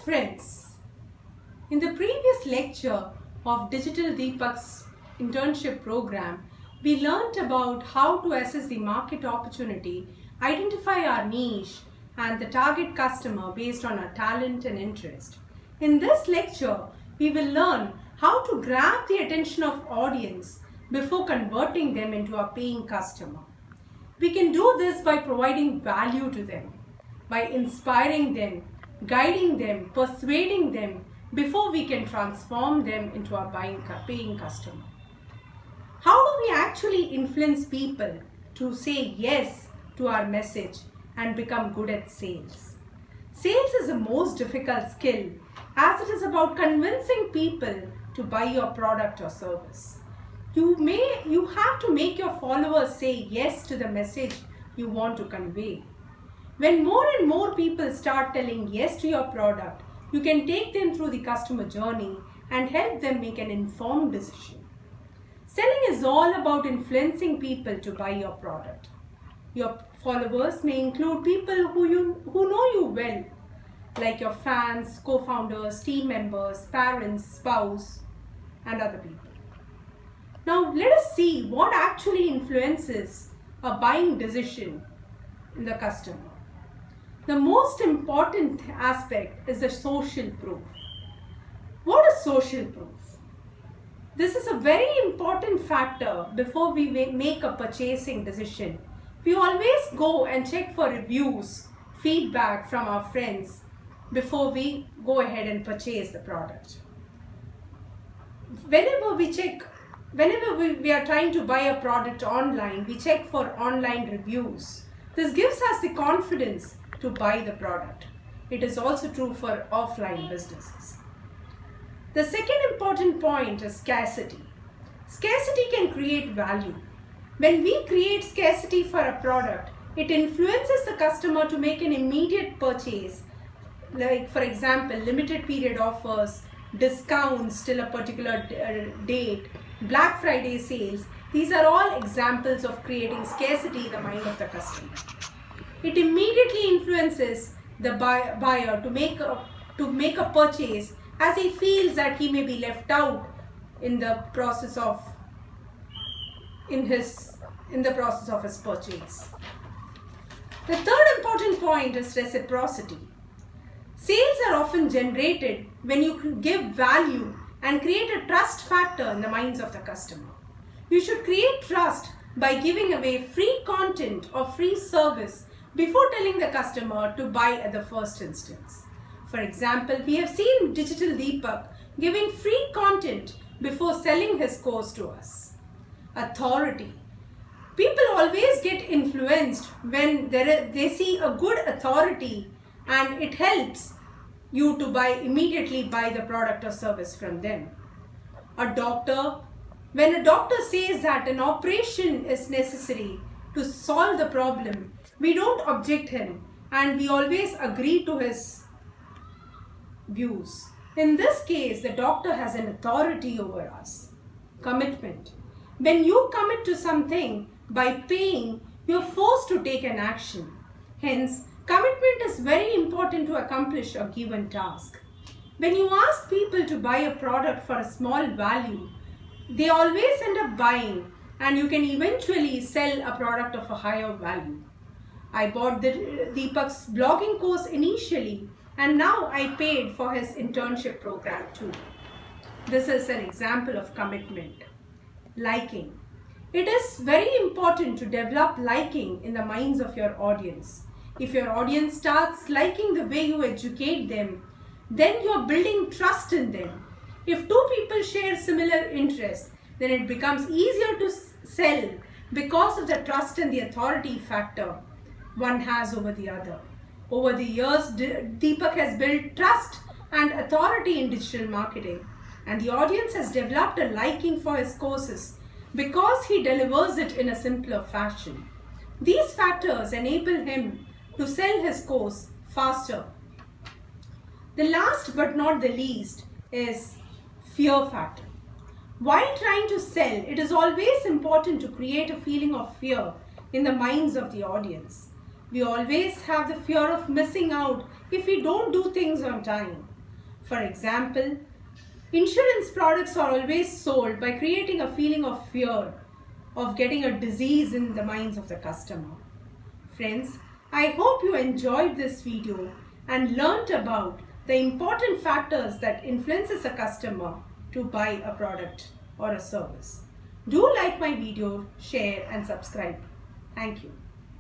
friends, in the previous lecture of Digital Deepak's internship program, we learnt about how to assess the market opportunity, identify our niche and the target customer based on our talent and interest. In this lecture, we will learn how to grab the attention of audience before converting them into a paying customer. We can do this by providing value to them, by inspiring them, guiding them, persuading them before we can transform them into a paying customer. How do we actually influence people to say yes to our message and become good at sales? Sales is the most difficult skill as it is about convincing people to buy your product or service. You have to make your followers say yes to the message you want to convey. When more and more people start telling yes to your product, you can take them through the customer journey and help them make an informed decision. Selling is all about influencing people to buy your product. Your followers may include people who know you well, like your fans, co-founders, team members, parents, spouse, and other people. Now let us see what actually influences a buying decision in the customer. The most important aspect is the social proof. What is social proof? This is a very important factor before we make a purchasing decision. We always go and check for reviews, feedback from our friends before we go ahead and purchase the product. Whenever we are trying to buy a product online, we check for online reviews. This gives us the confidence to buy the product. It is also true for offline businesses. The second important point is scarcity. Scarcity can create value. When we create scarcity for a product, it influences the customer to make an immediate purchase, like for example, limited period offers, discounts till a particular date, Black Friday sales. These are all examples of creating scarcity in the mind of the customer. It immediately influences the buyer to make a purchase as he feels that he may be left out in the process of his purchase. The third important point is reciprocity. Sales are often generated when you give value and create a trust factor in the minds of the customer. You should create trust by giving away free content or free service before telling the customer to buy at the first instance. For example, we have seen Digital Deepak giving free content before selling his course to us. Authority. People always get influenced when they see a good authority, and it helps you to immediately buy the product or service from them. A doctor. When a doctor says that an operation is necessary to solve the problem, we don't object him and we always agree to his views. In this case, the doctor has an authority over us. Commitment. When you commit to something by paying, you're forced to take an action. Hence, commitment is very important to accomplish a given task. When you ask people to buy a product for a small value, they always end up buying, and you can eventually sell a product of a higher value. I bought Deepak's blogging course initially, and now I paid for his internship program too. This is an example of commitment. Liking. It is very important to develop liking in the minds of your audience. If your audience starts liking the way you educate them, then you are building trust in them. If two people share similar interests, then it becomes easier to sell because of the trust and the authority factor one has over the other. Over the years, Deepak has built trust and authority in digital marketing, and the audience has developed a liking for his courses because he delivers it in a simpler fashion. These factors enable him to sell his course faster. The last but not the least is fear factor. While trying to sell, it is always important to create a feeling of fear in the minds of the audience. We always have the fear of missing out if we don't do things on time. For example, insurance products are always sold by creating a feeling of fear of getting a disease in the minds of the customer. Friends, I hope you enjoyed this video and learnt about the important factors that influences a customer to buy a product or a service. Do like my video, share and subscribe. Thank you.